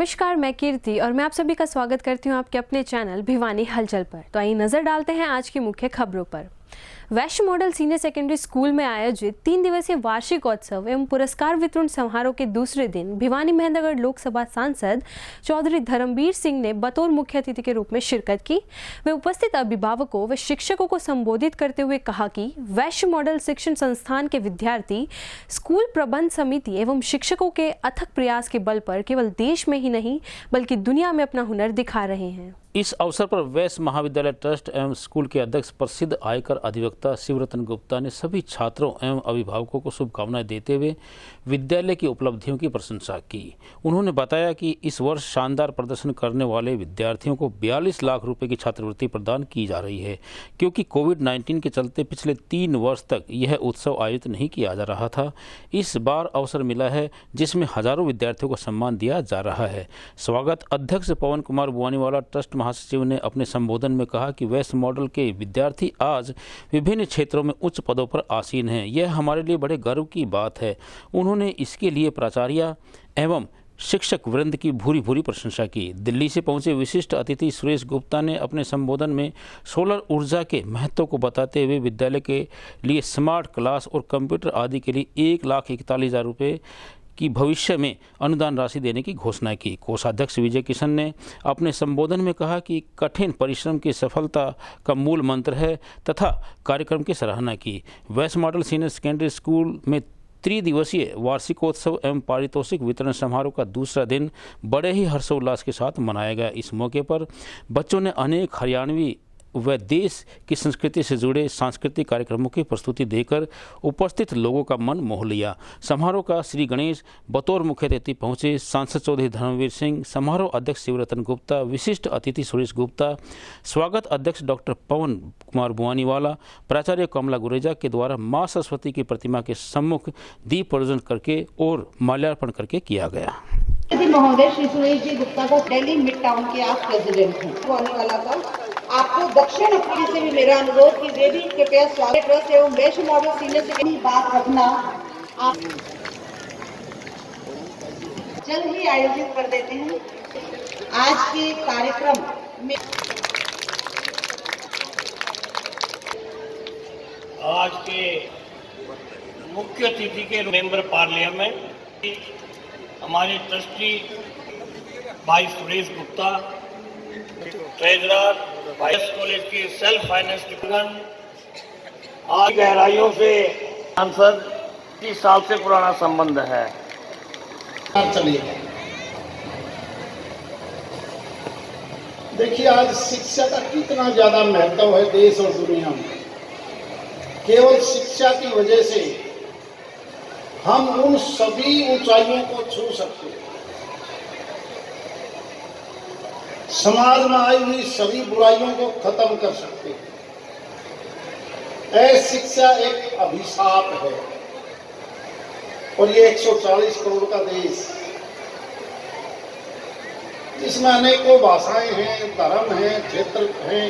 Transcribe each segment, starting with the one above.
नमस्कार, मैं कीर्ति और मैं आप सभी का स्वागत करती हूं आपके अपने चैनल भिवानी हलचल पर। तो आइए नजर डालते हैं आज की मुख्य खबरों पर। वैश्य मॉडल सीनियर सेकेंडरी स्कूल में आयोजित 3 दिवसीय वार्षिकोत्सव एवं पुरस्कार वितरण समारोह के दूसरे दिन भिवानी महेंद्रगढ़ लोकसभा सांसद चौधरी धर्मवीर सिंह ने बतौर मुख्य अतिथि के रूप में शिरकत की। वे उपस्थित अभिभावकों व शिक्षकों को संबोधित करते हुए कहा कि वैश्य मॉडल शिक्षण संस्थान के विद्यार्थी स्कूल प्रबंध समिति एवं शिक्षकों के अथक प्रयास के बल पर केवल देश में ही नहीं बल्कि दुनिया में अपना हुनर दिखा रहे हैं। इस अवसर पर वैश्य महाविद्यालय ट्रस्ट एवं स्कूल के अध्यक्ष प्रसिद्ध आयकर अधिवक्ता शिवरतन गुप्ता ने सभी छात्रों एवं अभिभावकों को शुभकामनाएं देते हुए विद्यालय की उपलब्धियों की प्रशंसा की। उन्होंने बताया कि इस वर्ष शानदार प्रदर्शन करने वाले विद्यार्थियों को 42 लाख रुपए की छात्रवृत्ति प्रदान की जा रही है, क्योंकि कोविड-19 के चलते पिछले 3 वर्ष तक यह उत्सव आयोजित नहीं किया जा रहा था। इस बार अवसर मिला है जिसमें हजारों विद्यार्थियों को सम्मान दिया जा रहा है। स्वागत अध्यक्ष पवन कुमार बुआनीवाला ट्रस्ट महासचिव ने अपने संबोधन में कहा कि वैश्य मॉडल के विद्यार्थी आज विभिन्न क्षेत्रों में उच्च पदों पर आसीन हैं। यह हमारे लिए बड़े गर्व की बात है। उन्होंने इसके लिए प्राचार्य एवं शिक्षक वृंद की भूरी भूरी प्रशंसा की। दिल्ली से पहुंचे विशिष्ट अतिथि सुरेश गुप्ता ने अपने संबोधन में सोलर ऊर्जा के महत्व को बताते हुए विद्यालय के लिए स्मार्ट क्लास और कंप्यूटर आदि के लिए 1,41,000 रुपये की भविष्य में अनुदान राशि देने की घोषणा की। कोषाध्यक्ष विजय किशन ने अपने संबोधन में कहा कि कठिन परिश्रम की सफलता का मूल मंत्र है तथा कार्यक्रम की सराहना की। वैश्य मॉडल सीनियर सेकेंडरी स्कूल में त्रिदिवसीय वार्षिकोत्सव एवं पारितोषिक वितरण समारोह का दूसरा दिन बड़े ही हर्षोल्लास के साथ मनाया गया। इस मौके पर बच्चों ने अनेक हरियाणवी व देश की संस्कृति से जुड़े सांस्कृतिक कार्यक्रमों की प्रस्तुति देकर उपस्थित लोगों का मन मोह लिया। समारोह का श्री गणेश बतौर मुख्य अतिथि पहुंचे। सांसद चौधरी धर्मवीर सिंह, समारोह अध्यक्ष शिवरतन गुप्ता, विशिष्ट अतिथि सुरेश गुप्ता, स्वागत अध्यक्ष डॉक्टर पवन कुमार बुआनीवाला, प्राचार्य कमला गुरेजा के द्वारा माँ सरस्वती की प्रतिमा के सम्मुख दीप प्रज्वलन करके और माल्यार्पण करके किया गया। महोदय श्री सुरेश जी गुप्ता को दिल्ली मिड टाउन के आप प्रेसिडेंट हैं। बुआनीवाला का आपको दक्षिण अफ्रीका से भी मेरा अनुरोध कि वे भी कृपया स्वागत ट्रस्ट एवं वैश्य मॉडल सीनियर सेकेंडरी बात रखना आप जल्द ही आयोजित कर देते हैं। आज के कार्यक्रम में आज के मुख्य अतिथि के मेंबर पार्लियामेंट हमारे ट्रस्टी भाई Suresh Gupta, treasurer vice college के सेल्फ फाइनेंस डिपार्टमेंट, आज गहराइयों से सांसद 30 साल से पुराना संबंध है। चलिए देखिए आज शिक्षा का कितना ज्यादा महत्व है देश और दुनिया में। केवल शिक्षा की वजह से हम उन सभी ऊंचाइयों को छू सकते हैं। समाज में आई हुई सभी बुराइयों को खत्म कर सकते हैं। शिक्षा एक अभिशाप है और ये 140 करोड़ का देश जिसमें अनेकों भाषाएं हैं, धर्म हैं, क्षेत्र हैं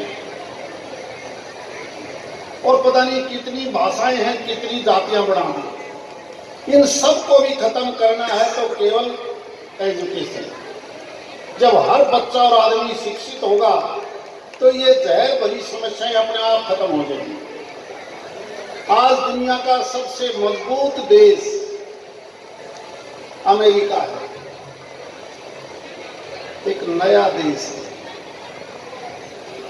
और पता नहीं कितनी भाषाएं हैं, कितनी जातियां बढ़ाना, इन सब को भी खत्म करना है तो केवल एजुकेशन। जब हर बच्चा और आदमी शिक्षित होगा तो ये जहर भरी समस्याएं अपने आप खत्म हो जाएंगी। आज दुनिया का सबसे मजबूत देश अमेरिका है, एक नया देश है।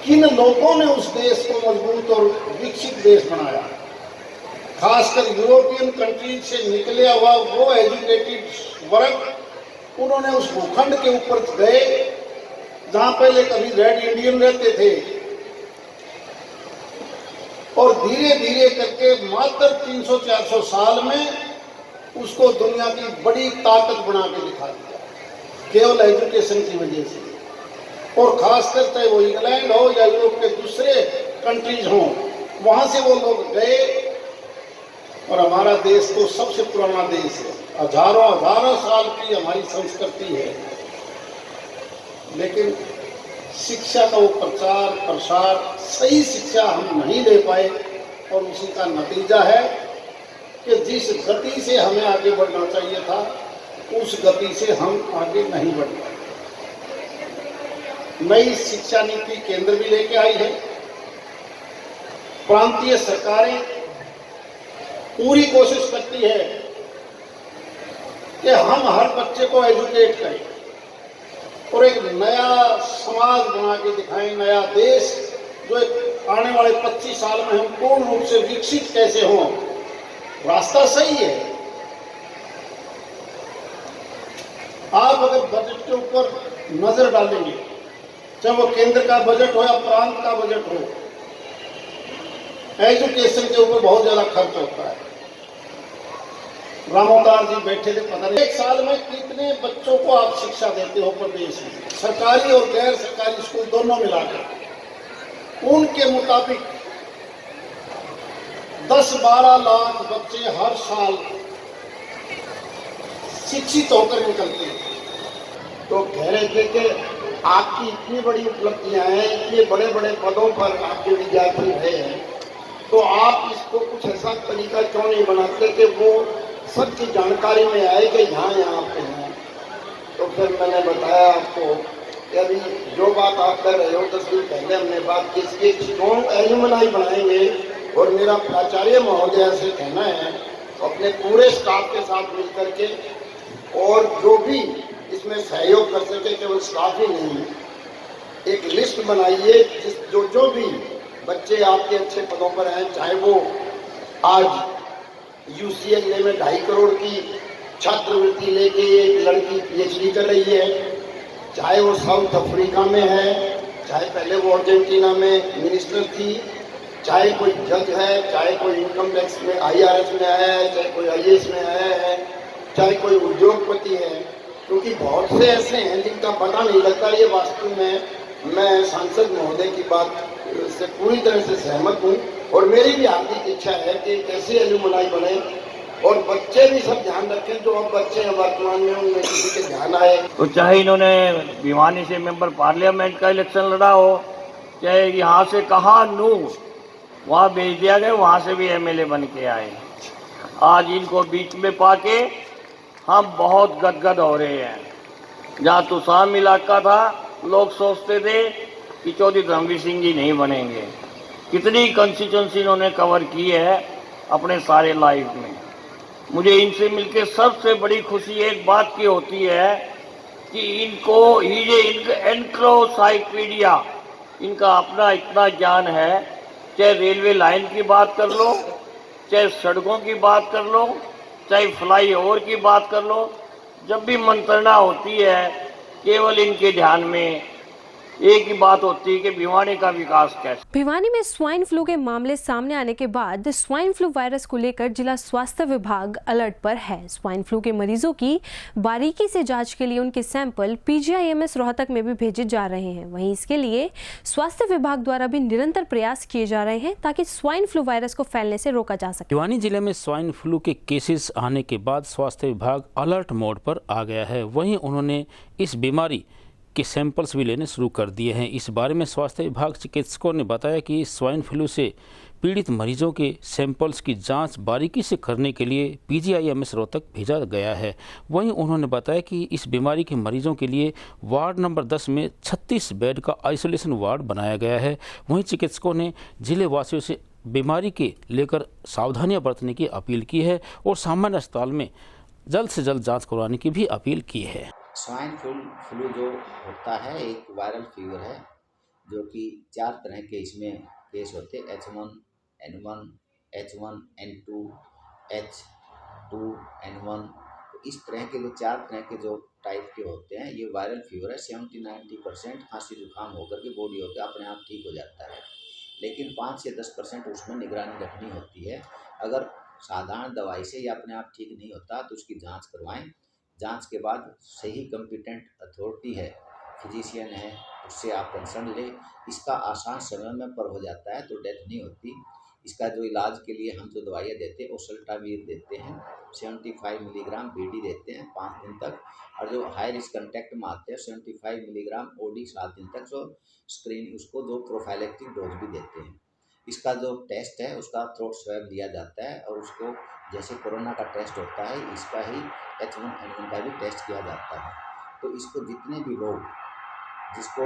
किन लोगों ने उस देश को मजबूत और विकसित देश बनाया? खासकर यूरोपियन कंट्रीज से निकले हुआ वो एजुकेटेड वर्ग, उन्होंने उस भूखंड के ऊपर गए जहां पहले कभी रेड इंडियन रहते थे और धीरे धीरे करके मात्र 300-400 साल में उसको दुनिया की बड़ी ताकत बना के दिखा दिया, केवल एजुकेशन की वजह से। और खासकर चाहे वो इंग्लैंड हो या यूरोप के दूसरे कंट्रीज हों, वहां से वो लोग गए और हमारा देश तो सबसे पुराना देश है, हजारों साल की हमारी संस्कृति है। लेकिन शिक्षा का वो प्रचार प्रसार, सही शिक्षा हम नहीं ले पाए और उसी का नतीजा है कि जिस गति से हमें आगे बढ़ना चाहिए था उस गति से हम आगे नहीं बढ़ पाए। नई शिक्षा नीति केंद्र भी लेके आई है। प्रांतीय सरकारें पूरी कोशिश करती है कि हम हर बच्चे को एजुकेट करें और एक नया समाज बना के दिखाएं, नया देश जो एक आने वाले 25 साल में हम पूर्ण रूप से विकसित कैसे हों। रास्ता सही है। आप अगर बजट के ऊपर नजर डालेंगे, चाहे वो केंद्र का बजट हो या प्रांत का बजट हो, एजुकेशन के ऊपर बहुत ज्यादा खर्च होता है। रामोदार जी बैठे थे, पता नहीं एक साल में कितने बच्चों को आप शिक्षा देते हो प्रदेश में, सरकारी और गैर सरकारी स्कूल दोनों मिलाकर। उनके मुताबिक 10-12 लाख बच्चे हर साल शिक्षित होकर निकलते हैं। तो कह रहे थे कि आपकी इतनी बड़ी उपलब्धियां हैं, इतने बड़े बड़े पदों पर आपके विद्यार्थी रहे हैं, तो आप इसको कुछ ऐसा तरीका क्यों नहीं बनाते कि वो सबकी जानकारी में आए कि यहाँ पे हैं। तो फिर मैंने बताया आपको कि अभी जो बात आप कर रहे हो, 10 दिन पहले हमने बात की, इसकी स्ट्रॉन्ग एल्यूमिनाई बनाएंगे और मेरा प्राचार्य महोदय से कहना है अपने पूरे स्टाफ के साथ मिलकर के, और जो भी इसमें सहयोग कर सके, केवल स्टाफ ही नहीं, एक लिस्ट बनाइए जो भी बच्चे आपके अच्छे पदों पर हैं, चाहे वो आज UCLA में 2.5 करोड़ की छात्रवृत्ति लेके एक लड़की PhD कर रही है, चाहे वो साउथ अफ्रीका में है, चाहे पहले वो अर्जेंटीना में मिनिस्टर थी, चाहे कोई जज है, चाहे कोई इनकम टैक्स में IRS में आया है, चाहे कोई IAS में आया है, चाहे कोई उद्योगपति है, क्योंकि बहुत से ऐसे हैं जिनका पता नहीं लगता। ये वास्तव में मैं सांसद महोदय की बात से पूरी तरह से सहमत हूँ और मेरी भी हार्दिक इच्छा है कि कैसे एल्यूमिनाई बने और बच्चे भी सब ध्यान रखें। जो अब बच्चे हैं वर्तमान में, उनमें किसी के ध्यान आए। तो चाहे इन्होंने भिवानी से मेंबर पार्लियामेंट का इलेक्शन लड़ा हो, चाहे यहाँ से कहा नू वहाँ भेज दिया गया, वहाँ से भी MLA बन के आए। आज इनको बीच में पाके हम बहुत गदगद हो रहे हैं। जहाँ तुसाम इलाका था, लोग सोचते थे कि चौधरी धर्मवीर सिंह जी नहीं बनेंगे। कितनी कंस्टिट्यूंसी इन्होंने कवर की है अपने सारे लाइफ में। मुझे इनसे मिलकर सबसे बड़ी खुशी एक बात की होती है कि इनको एनक्लोसाइक्लोपीडिया, इनका अपना इतना ज्ञान है। चाहे रेलवे लाइन की बात कर लो, चाहे सड़कों की बात कर लो, चाहे फ्लाईओवर की बात कर लो, जब भी मंत्रणा होती है केवल इनके ध्यान में एक ही बात होती है कि भिवानी का विकास कैसे। भिवानी में स्वाइन फ्लू के मामले सामने आने के बाद स्वाइन फ्लू वायरस को लेकर जिला स्वास्थ्य विभाग अलर्ट पर है। स्वाइन फ्लू के मरीजों की बारीकी से जांच के लिए उनके सैंपल PGIMS रोहतक में भी भेजे जा रहे हैं। वहीं इसके लिए स्वास्थ्य विभाग द्वारा भी निरंतर प्रयास किए जा रहे हैं ताकि स्वाइन फ्लू वायरस को फैलने से रोका जा सके। भिवानी जिले में स्वाइन फ्लू के केसेस आने के बाद स्वास्थ्य विभाग अलर्ट मोड पर आ गया है। वहीं उन्होंने इस बीमारी के सैंपल्स भी लेने शुरू कर दिए हैं। इस बारे में स्वास्थ्य विभाग चिकित्सकों ने बताया कि स्वाइन फ्लू से पीड़ित मरीजों के सैंपल्स की जांच बारीकी से करने के लिए PGIMS रोहतक भेजा गया है। वहीं उन्होंने बताया कि इस बीमारी के मरीजों के लिए वार्ड नंबर 10 में 36 बेड का आइसोलेशन वार्ड बनाया गया है। वहीं चिकित्सकों ने जिले वासियों से बीमारी के लेकर सावधानियां बरतने की अपील की है और सामान्य अस्पताल में जल्द से जल्द जाँच करवाने की भी अपील की है। स्वाइन फ्लू जो होता है एक वायरल फीवर है, जो कि 4 तरह के इसमें केस होते हैं, H1N1, H1N2, H2N1। तो इस तरह के जो 4 तरह के जो टाइप के होते हैं, ये वायरल फीवर है। 70-90% खांसी जुकाम होकर के बॉडी होकर अपने आप ठीक हो जाता है, लेकिन 5 से 10% उसमें निगरानी रखनी होती है। अगर साधारण दवाई से ये अपने आप ठीक नहीं होता तो उसकी जाँच करवाएँ। जांच के बाद सही कॉम्पिटेंट अथॉरिटी है, फिजिशियन है, उससे आप कंसल्ट लें। इसका आसान समय में पर हो जाता है तो डेथ नहीं होती। इसका जो इलाज के लिए हम जो दवाइयाँ देते हैं ओसेल्टावीर देते हैं, 75 मिलीग्राम BD देते हैं 5 दिन तक, और जो हाई रिस्क कंटेक्ट में आते हैं 75 मिलीग्राम OD 7 दिन तक, जो स्क्रीन उसको जो प्रोफाइलेक्टिक डोज भी देते हैं। इसका जो टेस्ट है उसका थ्रोट स्वैब लिया जाता है और उसको जैसे कोरोना का टेस्ट होता है इसका ही H1N1 का भी टेस्ट किया जाता है। तो इसको जितने भी लोग जिसको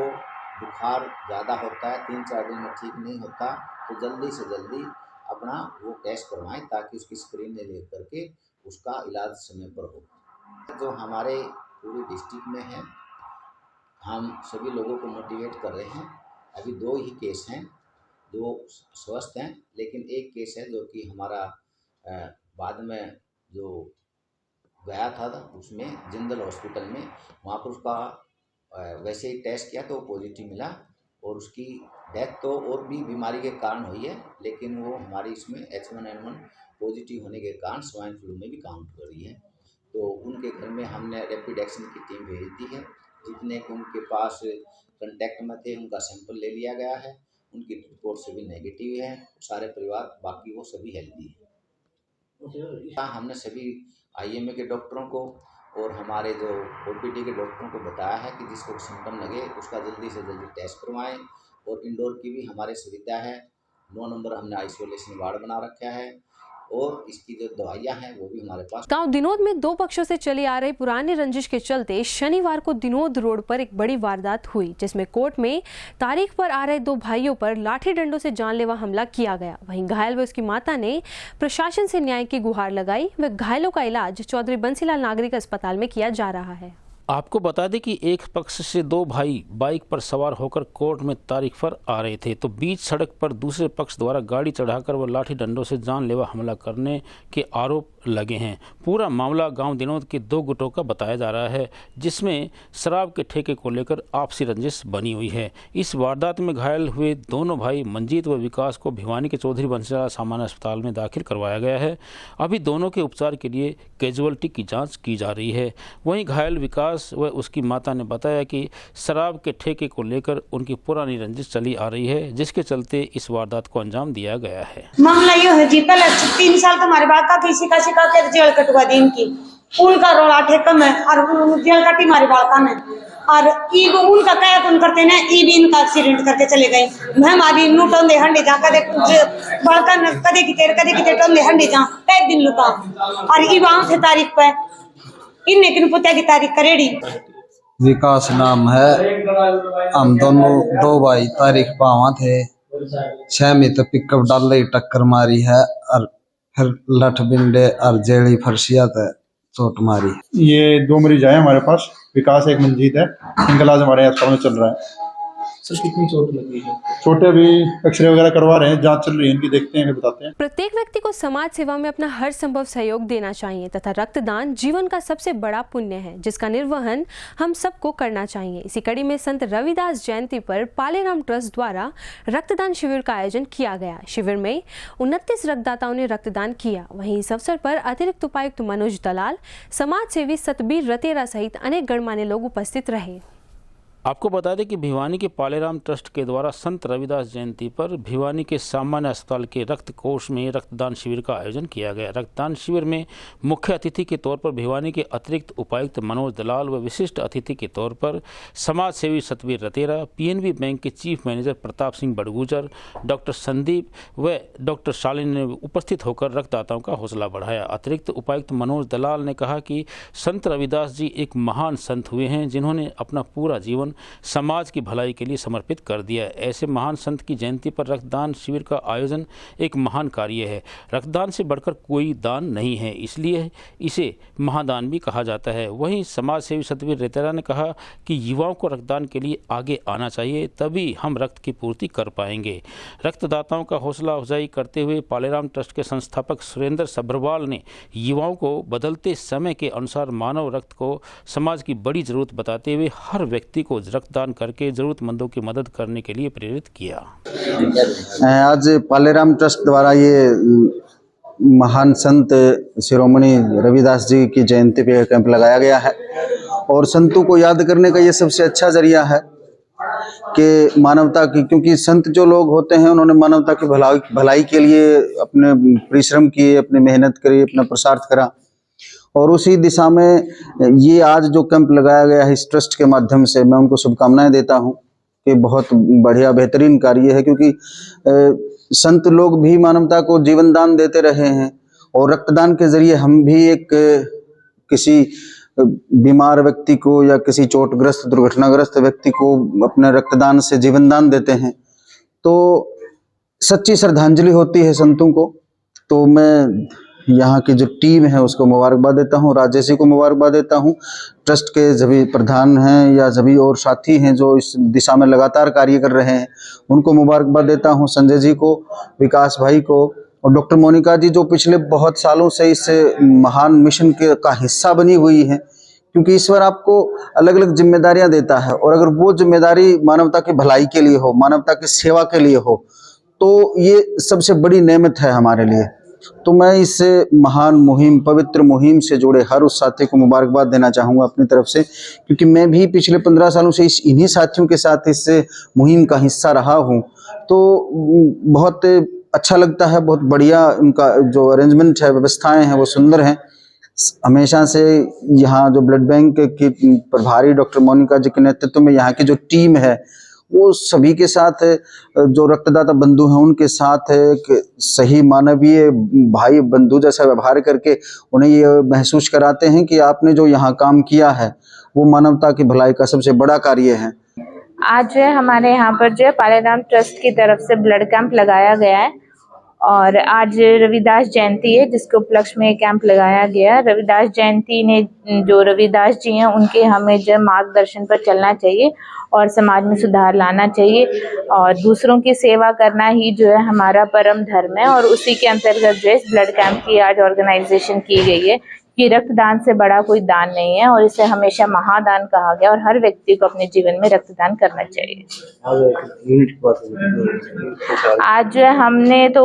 बुखार ज़्यादा होता है, 3-4 दिन में ठीक नहीं होता, तो जल्दी से जल्दी अपना वो टेस्ट करवाएं ताकि उसकी स्क्रीन ले करके उसका इलाज समय पर हो। जो हमारे पूरी डिस्ट्रिक्ट में है, हम सभी लोगों को मोटिवेट कर रहे हैं। अभी 2 ही केस हैं जो स्वस्थ हैं, लेकिन एक केस है जो कि हमारा बाद में जो गया था उसमें जिंदल हॉस्पिटल में, वहाँ पर उसका वैसे ही टेस्ट किया तो पॉजिटिव मिला और उसकी डेथ तो और भी बीमारी के कारण हुई है, लेकिन वो हमारी इसमें H1N1 पॉजिटिव होने के कारण स्वाइन फ्लू में भी काउंट कर रही है। तो उनके घर में हमने रैपिड एक्शन की टीम भेज दी है। जितने उनके पास कंटेक्ट में थे उनका सैंपल ले लिया गया है, उनकी रिपोर्ट सभी नेगेटिव है, सारे परिवार बाकी वो सभी हेल्दी है। हमने सभी IMA के डॉक्टरों को और हमारे जो OPD के डॉक्टरों को बताया है कि जिसको सिम्टम लगे उसका जल्दी से जल्दी टेस्ट करवाएं। और इंडोर की भी हमारे सुविधा है, 9 नंबर हमने आइसोलेशन वार्ड बना रखा है और इसकी जो दवाइयाँ हैं वो भी हमारे पास। गांव दिनोद में 2 पक्षों से चली आ रही पुरानी रंजिश के चलते शनिवार को दिनोद रोड पर एक बड़ी वारदात हुई, जिसमें कोर्ट में तारीख पर आ रहे 2 भाइयों पर लाठी डंडों से जानलेवा हमला किया गया। वहीं घायल व उसकी माता ने प्रशासन से न्याय की गुहार लगाई व घायलों का इलाज चौधरी बंसीलाल नागरिक अस्पताल में किया जा रहा है। आपको बता दें कि एक पक्ष से 2 भाई बाइक पर सवार होकर कोर्ट में तारीख पर आ रहे थे, तो बीच सड़क पर दूसरे पक्ष द्वारा गाड़ी चढ़ाकर व लाठी डंडों से जानलेवा हमला करने के आरोप लगे हैं। पूरा मामला गांव दिनोद के 2 गुटों का बताया जा रहा है, जिसमें शराब के ठेके को लेकर आपसी रंजिश बनी हुई है। इस वारदात में घायल हुए दोनों भाई मंजीत व विकास को भिवानी के चौधरी बंसीलाल सामान्य अस्पताल में दाखिल करवाया गया है। अभी दोनों के उपचार के लिए कैजुअलिटी की जाँच की जा रही है। वहीं घायल विकास व उसकी माता ने बताया कि शराब के ठेके को लेकर उनकी पुरानी रंजिश चली आ रही है, जिसके चलते इस वारदात को अंजाम दिया गया है। मामला ये है जी, पहले 3 साल तो हमारे बाल का किसी का शिका के जेल कटवा दी इनकी, उनका रोला ठेका में और जेल कटी हमारे बालका में, और ई उनका कया कौन करते ना, ई भी इनका एक्सीडेंट करके चले गए। मैं हमारी नूटों दे हंडी जा कदे बालका कदे की टोंदे हंडी जा एक दिन लुका, और ई वहां से तारीख पे इनने किन पुत्या की तारीख करेड़ी। विकास नाम है, हम दोनों 2 भाई तारीख पावा थे 6 में तो पिकअप डाल रही टक्कर मारी है और फिर लठ बिंडे और जेड़ी फरसिया थे चोट मारी। ये 2 मरीज आए हमारे पास, विकास एक मंजीत है, इनका इलाज हमारे अस्पताल में चल रहा है। सर कितनी चोट लगी है? छोटे भी एक्सरे वगैरह करवा रहे हैं, जांच चल रही है इनकी, देखते हैं फिर बताते हैं। प्रत्येक व्यक्ति को समाज सेवा में अपना हर संभव सहयोग देना चाहिए तथा रक्तदान जीवन का सबसे बड़ा पुण्य है, जिसका निर्वहन हम सबको करना चाहिए। इसी कड़ी में संत रविदास जयंती पर पालेराम ट्रस्ट द्वारा रक्तदान शिविर का आयोजन किया गया। शिविर में 29 रक्तदाताओं ने रक्तदान किया। वहीं इस अवसर पर अतिरिक्त उपायुक्त मनोज दलाल, समाज सेवी सतबीर रतेरा सहित अनेक गणमान्य लोग उपस्थित रहे। आपको बता दें कि भिवानी के पालेराम ट्रस्ट के द्वारा संत रविदास जयंती पर भिवानी के सामान्य अस्पताल के रक्त कोष में रक्तदान शिविर का आयोजन किया गया। रक्तदान शिविर में मुख्य अतिथि के तौर पर भिवानी के अतिरिक्त उपायुक्त मनोज दलाल व विशिष्ट अतिथि के तौर पर समाज सेवी सतबीर रतेरा, PNB बैंक के chief manager Pratap Singh Badgujar, doctor Sandeep व डॉक्टर शालिनी ने उपस्थित होकर रक्तदाताओं का हौसला बढ़ाया। अतिरिक्त उपायुक्त मनोज दलाल ने कहा कि संत रविदास जी एक महान संत हुए हैं, जिन्होंने अपना पूरा जीवन समाज की भलाई के लिए समर्पित कर दिया। ऐसे महान संत की जयंती पर रक्तदान शिविर का आयोजन एक महान कार्य है। रक्तदान से बढ़कर कोई दान नहीं है, इसलिए इसे महादान भी कहा जाता है। वहीं समाज सेवी सतबीर रतेरा ने कहा कि युवाओं को रक्तदान के लिए आगे आना चाहिए, तभी हम रक्त की पूर्ति कर पाएंगे। रक्तदाताओं का हौसला अफजाई करते हुए पालेराम ट्रस्ट के संस्थापक सुरेंद्र सब्रवाल ने युवाओं को बदलते समय के अनुसार मानव रक्त को समाज की बड़ी जरूरत बताते हुए हर व्यक्ति को रक्तदान करके जरूरतमंदों की मदद करने के लिए प्रेरित किया। आज पालेराम ट्रस्ट द्वारा ये महान संत शिरोमणि रविदास जी की जयंती पे कैंप लगाया गया है और संतों को याद करने का ये सबसे अच्छा जरिया है कि मानवता की, क्योंकि संत जो लोग होते हैं उन्होंने मानवता की भलाई के लिए अपने परिश्रम किए, अपनी मेहनत करी, अपना पुरुषार्थ करा और उसी दिशा में ये आज जो कैंप लगाया गया है इस ट्रस्ट के माध्यम से मैं उनको शुभकामनाएं देता हूं कि बहुत बढ़िया बेहतरीन कार्य है, क्योंकि संत लोग भी मानवता को जीवन दान देते रहे हैं और रक्तदान के जरिए हम भी एक किसी बीमार व्यक्ति को या किसी चोटग्रस्त दुर्घटनाग्रस्त व्यक्ति को अपने रक्तदान से जीवन दान देते हैं, तो सच्ची श्रद्धांजलि होती है संतों को। तो मैं यहाँ की जो टीम है उसको मुबारकबाद देता हूँ, राजेश जी को मुबारकबाद देता हूँ, ट्रस्ट के सभी प्रधान हैं या सभी और साथी हैं जो इस दिशा में लगातार कार्य कर रहे हैं उनको मुबारकबाद देता हूँ, संजय जी को, विकास भाई को और डॉक्टर मोनिका जी जो पिछले बहुत सालों से इस महान मिशन का हिस्सा बनी हुई है, क्योंकि ईश्वर आपको अलग अलग जिम्मेदारियां देता है और अगर वो जिम्मेदारी मानवता की भलाई के लिए हो, मानवता की सेवा के लिए हो, तो ये सबसे बड़ी नेमत है हमारे लिए। तो मैं इस महान मुहिम, पवित्र मुहिम से जुड़े हर उस साथी को मुबारकबाद देना चाहूँगा अपनी तरफ से, क्योंकि मैं भी पिछले 15 सालों से इन्हीं साथियों के साथ इस मुहिम का हिस्सा रहा हूँ। तो बहुत अच्छा लगता है, बहुत बढ़िया उनका जो अरेंजमेंट है, व्यवस्थाएं हैं वो सुंदर हैं। हमेशा से यहाँ जो ब्लड बैंक की प्रभारी डॉक्टर मोनिका जी के नेतृत्व में यहाँ की जो टीम है वो सभी के साथ, जो रक्तदाता बंधु हैं उनके साथ एक सही मानवीय भाई बंधु जैसा व्यवहार करके उन्हें ये महसूस कराते हैं कि आपने जो यहाँ काम किया है वो मानवता की भलाई का सबसे बड़ा कार्य है। आज जो है हमारे यहाँ पर जो है पालेराम ट्रस्ट की तरफ से ब्लड कैंप लगाया गया है और आज रविदास जयंती है जिसके उपलक्ष्य में कैंप लगाया गया। रविदास जयंती ने जो रविदास जी हैं उनके हमें जो मार्गदर्शन पर चलना चाहिए और समाज में सुधार लाना चाहिए और दूसरों की सेवा करना ही जो है हमारा परम धर्म है। और उसी के अंतर्गत जो है इस ब्लड कैंप की आज ऑर्गेनाइजेशन की गई है कि रक्तदान से बड़ा कोई दान नहीं है और इसे हमेशा महादान कहा गया और हर व्यक्ति को अपने जीवन में रक्तदान करना चाहिए। आज जो है हमने तो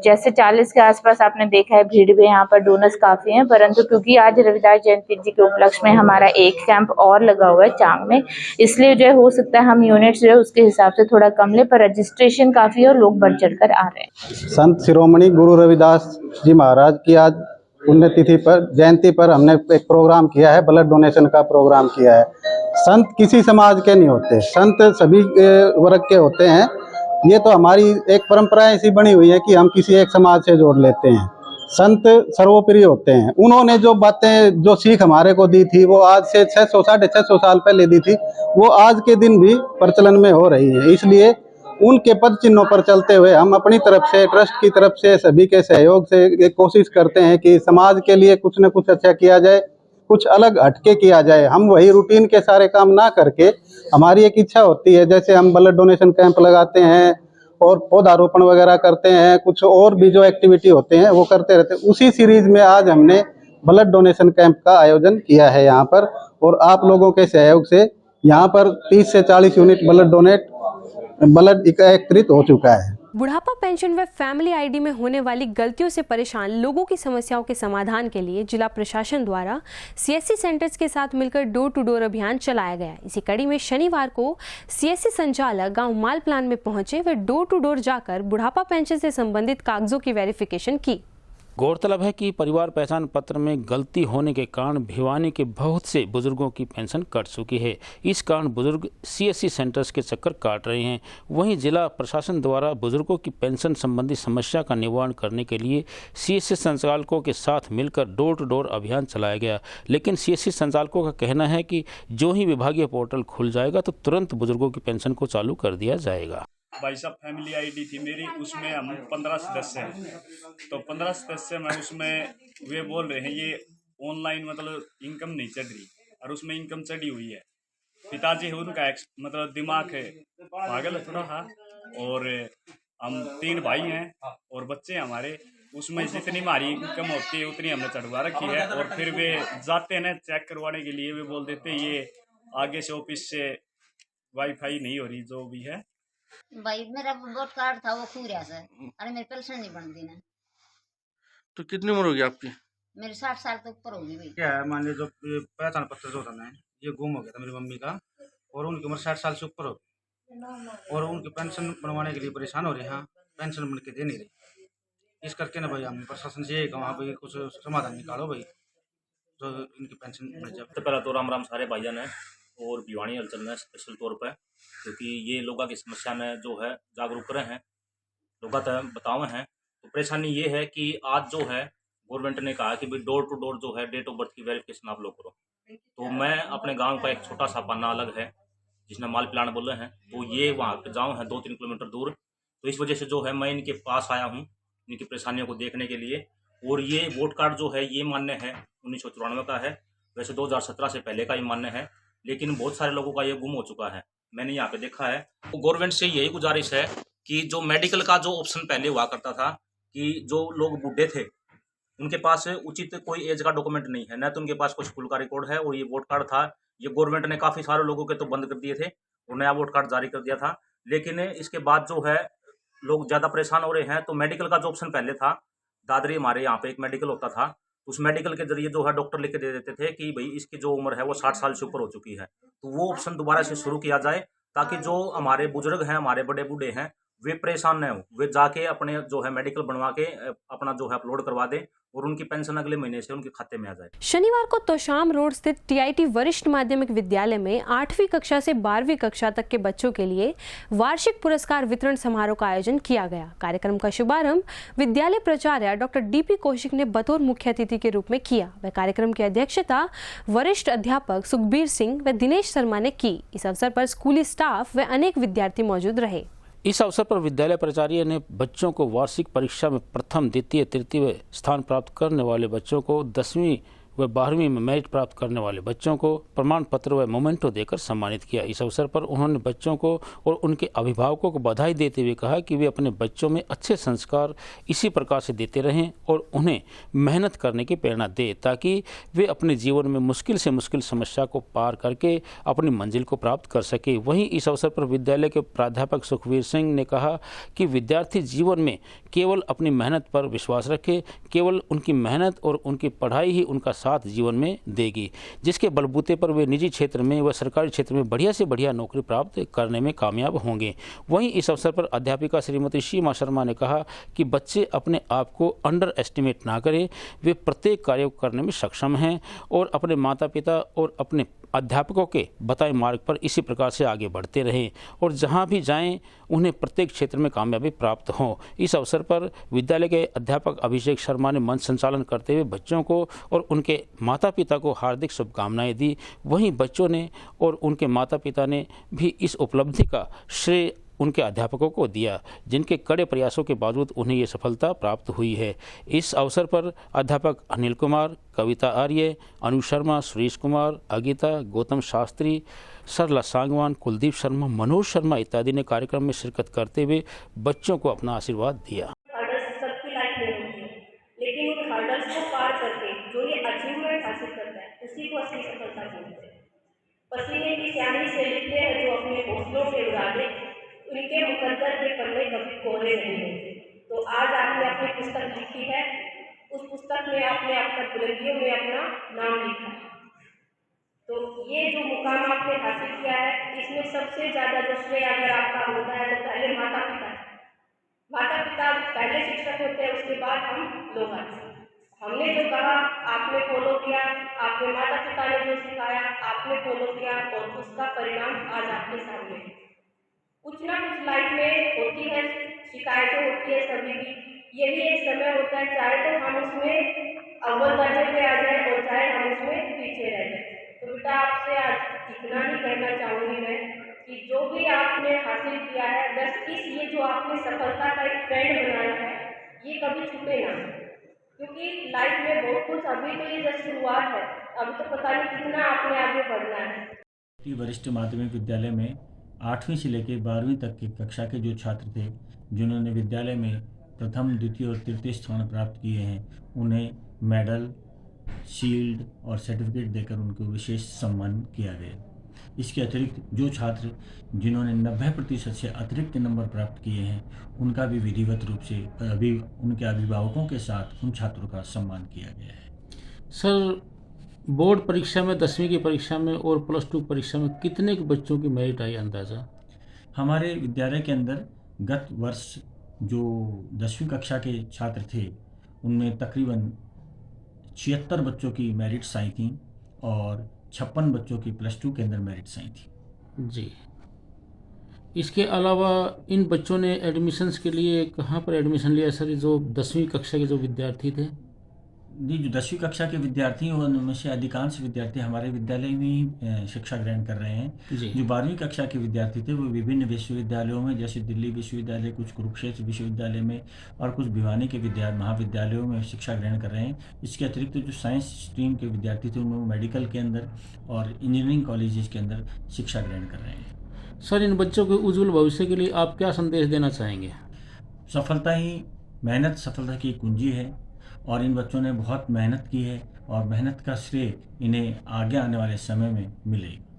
जैसे 40 के आसपास आपने देखा है, भीड़ भी यहाँ पर डोनर्स काफी हैं, परंतु क्योंकि आज रविदास जयंती जी के उपलक्ष्य में हमारा एक कैंप और लगा हुआ है चांग में, इसलिए जो है हो सकता है हम यूनिट जो है उसके हिसाब से थोड़ा कम ले, पर रजिस्ट्रेशन काफी है और लोग बढ़ चढ़ कर आ रहे हैं। संत शिरोमणि गुरु रविदास जी महाराज की आज पुण्यतिथि पर, जयंती पर हमने एक प्रोग्राम किया है, ब्लड डोनेशन का प्रोग्राम किया है। संत किसी समाज के नहीं होते, संत सभी वर्ग के होते हैं। ये तो हमारी एक परंपरा ऐसी बनी हुई है कि हम किसी एक समाज से जोड़ लेते हैं। संत सर्वोपरि होते हैं। उन्होंने जो बातें, जो सीख हमारे को दी थी वो आज से 600 साढ़े 600 साल पहले दी थी, वो आज के दिन भी प्रचलन में हो रही है। इसलिए उनके पद चिन्हों पर चलते हुए हम अपनी तरफ से, ट्रस्ट की तरफ से, सभी के सहयोग से कोशिश करते हैं कि समाज के लिए कुछ न कुछ अच्छा किया जाए, कुछ अलग हटके किया जाए। हम वही रूटीन के सारे काम ना करके, हमारी एक इच्छा होती है, जैसे हम ब्लड डोनेशन कैंप लगाते हैं और पौधारोपण वगैरह करते हैं, कुछ और भी जो एक्टिविटी होते हैं वो करते रहते हैं। उसी सीरीज में आज हमने ब्लड डोनेशन कैंप का आयोजन किया है यहाँ पर, और आप लोगों के सहयोग से यहाँ पर 30 से 40 यूनिट ब्लड एकत्रित हो चुका है। बुढ़ापा पेंशन व फैमिली आईडी में होने वाली गलतियों से परेशान लोगों की समस्याओं के समाधान के लिए जिला प्रशासन द्वारा सीएससी सेंटर्स के साथ मिलकर डोर टू डोर अभियान चलाया गया। इसी कड़ी में शनिवार को सीएससी संचालक गांव माल प्लान में पहुंचे व डोर टू डोर जाकर बुढ़ापा पेंशन से संबंधित कागजों की वेरिफिकेशन की। गौरतलब है कि परिवार पहचान पत्र में गलती होने के कारण भिवानी के बहुत से बुजुर्गों की पेंशन कट चुकी है। इस कारण बुजुर्ग सीएससी सेंटर्स के चक्कर काट रहे हैं। वहीं जिला प्रशासन द्वारा बुजुर्गों की पेंशन संबंधी समस्या का निवारण करने के लिए सीएससी संचालकों के साथ मिलकर डोर टू डोर अभियान चलाया गया। लेकिन सीएससी संचालकों का कहना है कि जो ही विभागीय पोर्टल खुल जाएगा तो तुरंत बुजुर्गों की पेंशन को चालू कर दिया जाएगा। भाई साहब, फैमिली आईडी थी मेरी, उसमें हम 15 सदस्य हैं, तो 15 सदस्य में उसमें वे बोल रहे हैं ये ऑनलाइन मतलब इनकम नहीं चढ़ रही, और उसमें इनकम चढ़ी हुई है। पिताजी है उनका मतलब दिमाग है पागल है थोड़ा सा, और हम 3 भाई हैं और बच्चे हैं हमारे, उसमें जितनी हमारी इनकम होती है उतनी हमने चढ़वा रखी है। और फिर वे जाते हैं चेक करवाने के लिए, वे बोल देते हैं ये आगे से ऑफिस से वाईफाई नहीं हो रही जो भी है। भाई मेरा वोट कार्ड था वो खो गया सर, अरे मेरी पेंशन नहीं बनती ना। तो कितनी उम्र होगी आपकी? मेरी 60 साल तो ऊपर होगी भाई। क्या है, मान लीजिए जो पहचान पत्र जो था ना, ये गुम हो गया था मेरी मम्मी का, और उनकी उम्र 60 साल से ऊपर हो गई, और उनकी पेंशन बनवाने के लिए परेशान हो रही हैं, पेंशन बन के दे नहीं रही। इस करके ना भाई हम प्रशासन से यही कहा वहाँ पर कुछ समाधान निकालो भाई, जो इनकी पेंशन मिल जाए। सबसे पहला तो राम राम सारे भाईजान है और भिवानी हलचल में स्पेशल तौर पर, क्योंकि ये लोगों की समस्या में जो है जागरूक करे हैं, लोग बतावे हैं। तो परेशानी ये है कि आज जो है गवर्नमेंट ने कहा कि भाई डोर टू डोर जो है डेट ऑफ बर्थ की वेरिफिकेशन आप लोग करो। तो मैं अपने गांव का एक छोटा सा पन्ना अलग है जिसमें माल प्लांट बोले हैं, तो ये वहाँ पे गाँव है 2-3 किलोमीटर दूर। तो इस वजह से जो है मैं इनके पास आया हूँ इनकी परेशानियों को देखने के लिए। और ये वोट कार्ड जो है ये मान्य है 1994 का है, वैसे 2017 से पहले का ही मान्य है, लेकिन बहुत सारे लोगों का ये गुम हो चुका है, मैंने यहाँ पे देखा है। तो गवर्नमेंट से यही गुजारिश है कि जो मेडिकल का जो ऑप्शन पहले हुआ करता था कि जो लोग बूढ़े थे उनके पास उचित कोई एज का डॉक्यूमेंट नहीं है, न तो उनके पास कुछ स्कूल का रिकॉर्ड है, और ये वोट कार्ड था ये गवर्नमेंट ने काफ़ी सारे लोगों के तो बंद कर दिए थे और नया वोट कार्ड जारी कर दिया था। लेकिन इसके बाद जो है लोग ज़्यादा परेशान हो रहे हैं। तो मेडिकल का जो ऑप्शन पहले था, दादरी हमारे यहाँ पे एक मेडिकल होता था, उस मेडिकल के जरिए जो है डॉक्टर लिख के दे देते थे कि भाई इसकी जो उम्र है वो 60 साल से ऊपर हो चुकी है। तो वो ऑप्शन दोबारा से शुरू किया जाए ताकि जो हमारे बुजुर्ग हैं, हमारे बड़े बूढ़े हैं, वे परेशान न हो, वे जाके अपने जो है मेडिकल बनवा के अपना जो है अपलोड करवा दें और उनकी पेंशन अगले महीने से उनके खाते में आ जाए। शनिवार को तोशाम रोड स्थित टीआईटी वरिष्ठ माध्यमिक विद्यालय में 8वीं कक्षा से 12वीं कक्षा तक के बच्चों के लिए वार्षिक पुरस्कार वितरण समारोह का आयोजन किया गया। कार्यक्रम का शुभारंभ विद्यालय प्राचार्य डॉक्टर डीपी कौशिक ने बतौर मुख्य अतिथि के रूप में किया। वह कार्यक्रम की अध्यक्षता वरिष्ठ अध्यापक सुखबीर सिंह व दिनेश शर्मा ने की। इस अवसर पर स्कूली स्टाफ व अनेक विद्यार्थी मौजूद रहे। इस अवसर पर विद्यालय प्राचार्य ने बच्चों को वार्षिक परीक्षा में प्रथम, द्वितीय, तृतीय स्थान प्राप्त करने वाले बच्चों को, 10वीं व 12वीं में मेरिट प्राप्त करने वाले बच्चों को प्रमाण पत्र व मोमेंटो देकर सम्मानित किया। इस अवसर पर उन्होंने बच्चों को और उनके अभिभावकों को बधाई देते हुए कहा कि वे अपने बच्चों में अच्छे संस्कार इसी प्रकार से देते रहें और उन्हें मेहनत करने की प्रेरणा दें ताकि वे अपने जीवन में मुश्किल से मुश्किल समस्या को पार करके अपनी मंजिल को प्राप्त कर सके। वहीं इस अवसर पर विद्यालय के प्राध्यापक सुखबीर सिंह ने कहा कि विद्यार्थी जीवन में केवल अपनी मेहनत पर विश्वास रखे, केवल उनकी मेहनत और उनकी पढ़ाई ही उनका साथ जीवन में देगी, जिसके बलबूते पर वे निजी क्षेत्र में व सरकारी क्षेत्र में बढ़िया से बढ़िया नौकरी प्राप्त करने में कामयाब होंगे। वहीं इस अवसर पर अध्यापिका श्रीमती सीमा शर्मा ने कहा कि बच्चे अपने आप को अंडर एस्टिमेट ना करें, वे प्रत्येक कार्य करने में सक्षम हैं और अपने माता पिता और अपने अध्यापकों के बताए मार्ग पर इसी प्रकार से आगे बढ़ते रहें और जहां भी जाएं उन्हें प्रत्येक क्षेत्र में कामयाबी प्राप्त हो। इस अवसर पर विद्यालय के अध्यापक अभिषेक शर्मा ने मंच संचालन करते हुए बच्चों को और उनके माता पिता को हार्दिक शुभकामनाएं दी। वहीं बच्चों ने और उनके माता पिता ने भी इस उपलब्धि का श्रेय उनके अध्यापकों को दिया, जिनके कड़े प्रयासों के बावजूद उन्हें ये सफलता प्राप्त हुई है। इस अवसर पर अध्यापक अनिल कुमार, कविता आर्य, अनु शर्मा, सुरेश कुमार, अगिता, गौतम शास्त्री, सरला सांगवान, कुलदीप शर्मा, मनोज शर्मा इत्यादि ने कार्यक्रम में शिरकत करते हुए बच्चों को अपना आशीर्वाद दिया। सबकी लाइफ में होती है, लेकिन उन हर्डल्स को पार करके जो ये अचीवमेंट हासिल करता है उसी को असली सफलता बोलते हैं। पसीने की स्याही से लिखते हैं जो अपने हौसलों से उड़ा दे, उनके मुकद्दर के पन्ने कभी कोरे नहीं होते। तो आज आपने अपनी पुस्तक लिखी है, उस पुस्तक में आपने अपना बुलंदियों में अपना नाम लिखा है। तो ये जो मुकाम आपने हासिल किया है, इसमें सबसे ज़्यादा जो श्रेय अगर आपका होता है तो पहले माता पिता पहले शिक्षक होते हैं, उसके बाद हम लोग आते हैं। हमने जो कहा आपने फॉलो किया, आपने माता पिता ने जो सिखाया आपने फॉलो किया और उसका परिणाम आज आपके सामने है। कुछ ना कुछ लाइफ में होती है, शिकायतें होती है सभी की, यही एक समय होता है चाहे तो हम उसमें अव्वल दर्जे पे आ जाए और चाहे हम उसमें पीछे रह जाए। तो बेटा आपसे आज इतना ही कहना चाहूँगी मैं कि जो भी आपने हासिल किया है, बस ये जो आपने सफलता का एक ट्रेंड बनाया है ये कभी छूटे ना, क्योंकि लाइफ में बहुत कुछ, अभी तो ये जस्ट शुरुआत है, अभी तो पता नहीं कितना आपने आगे बढ़ना है। वरिष्ठ माध्यमिक विद्यालय में 8वीं से लेकर 12वीं तक की कक्षा के जो छात्र थे जिन्होंने विद्यालय में प्रथम, द्वितीय और तृतीय स्थान प्राप्त किए हैं, उन्हें मेडल, शील्ड और सर्टिफिकेट देकर उनको विशेष सम्मान किया गया। इसके अतिरिक्त जो छात्र जिन्होंने 90% से अतिरिक्त नंबर प्राप्त किए हैं उनका भी विधिवत रूप से उनके अभिभावकों के साथ उन छात्रों का सम्मान किया गया है। सर, बोर्ड परीक्षा में 10वीं की परीक्षा में और +2 परीक्षा में कितने के बच्चों की मेरिट आई अंदाज़ा? हमारे विद्यालय के अंदर गत वर्ष जो 10वीं कक्षा के छात्र थे उनमें तकरीबन 76 बच्चों की मेरिट्स आई थी और 56 बच्चों की +2 के अंदर मेरिट्स आई थी। जी, इसके अलावा इन बच्चों ने एडमिशन्स के लिए कहाँ पर एडमिशन लिया सर, जो 10वीं कक्षा के जो विद्यार्थी थे? ये जो 10वीं कक्षा के विद्यार्थी हैं उनमें से अधिकांश विद्यार्थी हमारे विद्यालय में ही शिक्षा ग्रहण कर रहे हैं। जो 12वीं कक्षा के विद्यार्थी थे वो विभिन्न विश्वविद्यालयों में, जैसे दिल्ली विश्वविद्यालय, कुछ कुरुक्षेत्र विश्वविद्यालय में और कुछ भिवानी के महाविद्यालयों में शिक्षा ग्रहण कर रहे हैं। इसके अतिरिक्त जो साइंस स्ट्रीम के विद्यार्थी थे उनमें मेडिकल के अंदर और इंजीनियरिंग कॉलेजेस के अंदर शिक्षा ग्रहण कर रहे हैं। सर, इन बच्चों के उज्जवल भविष्य के लिए आप क्या संदेश देना चाहेंगे? सफलता ही मेहनत सफलता की कुंजी है और इन बच्चों ने बहुत मेहनत की है और मेहनत का श्रेय इन्हें आगे आने वाले समय में मिलेगा।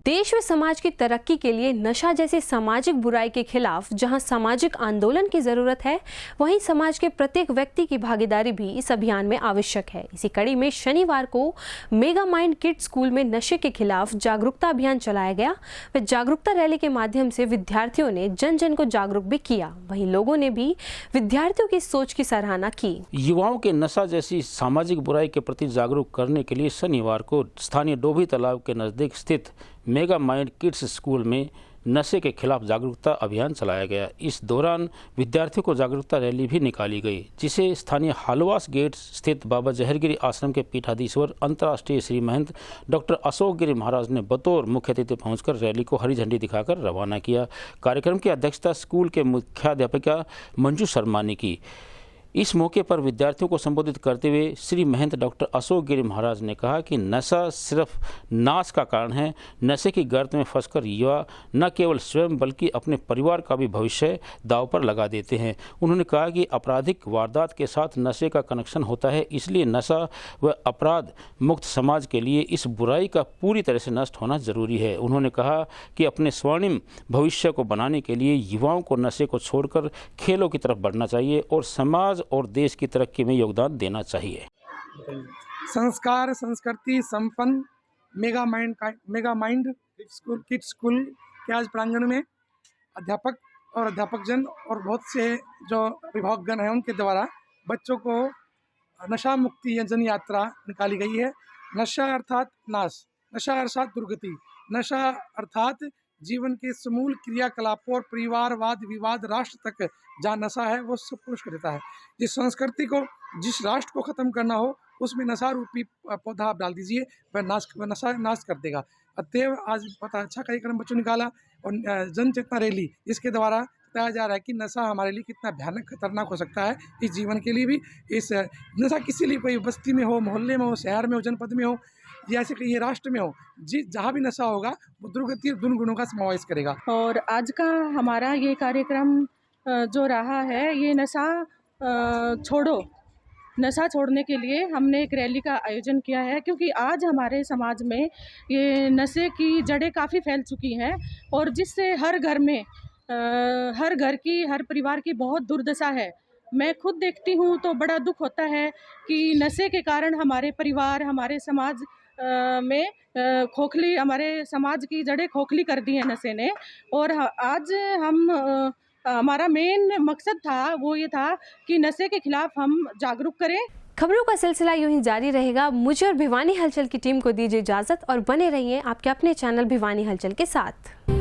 देश व समाज की तरक्की के लिए नशा जैसी सामाजिक बुराई के खिलाफ जहां सामाजिक आंदोलन की जरूरत है, वहीं समाज के प्रत्येक व्यक्ति की भागीदारी भी इस अभियान में आवश्यक है। इसी कड़ी में शनिवार को मेगा माइंड किड्स स्कूल में नशे के खिलाफ जागरूकता अभियान चलाया गया। व जागरूकता रैली के माध्यम से विद्यार्थियों ने जन जन को जागरूक भी किया। वहीं लोगों ने भी विद्यार्थियों की सोच की सराहना की। युवाओं के नशा जैसी सामाजिक बुराई के प्रति जागरूक करने के लिए शनिवार को स्थानीय डोभी तालाब के नजदीक स्थित मेगा माइंड किड्स स्कूल में नशे के खिलाफ जागरूकता अभियान चलाया गया। इस दौरान विद्यार्थियों को जागरूकता रैली भी निकाली गई, जिसे स्थानीय हालवास गेट स्थित बाबा जहरगिरी आश्रम के पीठाधीश्वर अंतर्राष्ट्रीय श्री महंत डॉक्टर अशोक गिरी महाराज ने बतौर मुख्य अतिथि पहुंचकर रैली को हरी झंडी दिखाकर रवाना किया। कार्यक्रम की अध्यक्षता स्कूल के मुख्याध्यापिका मंजू शर्मा ने की। इस मौके पर विद्यार्थियों को संबोधित करते हुए श्री महंत डॉक्टर अशोक गिरी महाराज ने कहा कि नशा सिर्फ नाश का कारण है। नशे की गर्त में फंसकर युवा न केवल स्वयं बल्कि अपने परिवार का भी भविष्य दांव पर लगा देते हैं। उन्होंने कहा कि आपराधिक वारदात के साथ नशे का कनेक्शन होता है, इसलिए नशा व अपराध मुक्त समाज के लिए इस बुराई का पूरी तरह से नष्ट होना जरूरी है। उन्होंने कहा कि अपने स्वर्णिम भविष्य को बनाने के लिए युवाओं को नशे को छोड़कर खेलों की तरफ बढ़ना चाहिए और समाज और देश की तरक्की में योगदान देना चाहिए। संस्कार संस्कृति संपन्न मेगा माइंड किड्स स्कूल के आज प्रांगण में अध्यापक और अध्यापकजन और बहुत से जो अभिभावकगण हैं उनके द्वारा बच्चों को नशा मुक्ति जन यात्रा निकाली गई है। नशा अर्थात नाश, नशा अर्थात दुर्गति, नशा अर्थात जीवन के समूल क्रियाकलापों और परिवारवाद विवाद राष्ट्र तक जहाँ नशा है वो सब कुछ कर देता है। जिस संस्कृति को, जिस राष्ट्र को ख़त्म करना हो उसमें नशा रूपी पौधा आप डाल दीजिए, वह नशा नाश कर देगा। अतएव आज पता अच्छा कार्यक्रम बच्चों निकाला और जन चेतना रैली, जिसके द्वारा बताया जा रहा है कि नशा हमारे लिए कितना भयानक खतरनाक हो सकता है, इस जीवन के लिए भी। इस नशा किसी लिए, कोई बस्ती में हो, मोहल्ले में हो, शहर में हो, जनपद में हो, जैसे कि ये राष्ट्र में हो, जहाँ भी नशा होगा वो दुर्गति और दुर्गुणों का समावेश करेगा। और आज का हमारा ये कार्यक्रम जो रहा है, ये नशा छोड़ो, नशा छोड़ने के लिए हमने एक रैली का आयोजन किया है, क्योंकि आज हमारे समाज में ये नशे की जड़ें काफ़ी फैल चुकी हैं और जिससे हर घर में, हर घर की, हर परिवार की बहुत दुर्दशा है। मैं खुद देखती हूँ तो बड़ा दुख होता है कि नशे के कारण हमारे परिवार, हमारे समाज में खोखली, हमारे समाज की जड़ें खोखली कर दी है नशे ने। और आज हमारा मेन मकसद था वो ये था कि नशे के खिलाफ हम जागरूक करें। खबरों का सिलसिला यूं ही जारी रहेगा। मुझे और भिवानी हलचल की टीम को दीजिए इजाजत और बने रहिए आपके अपने चैनल भिवानी हलचल के साथ।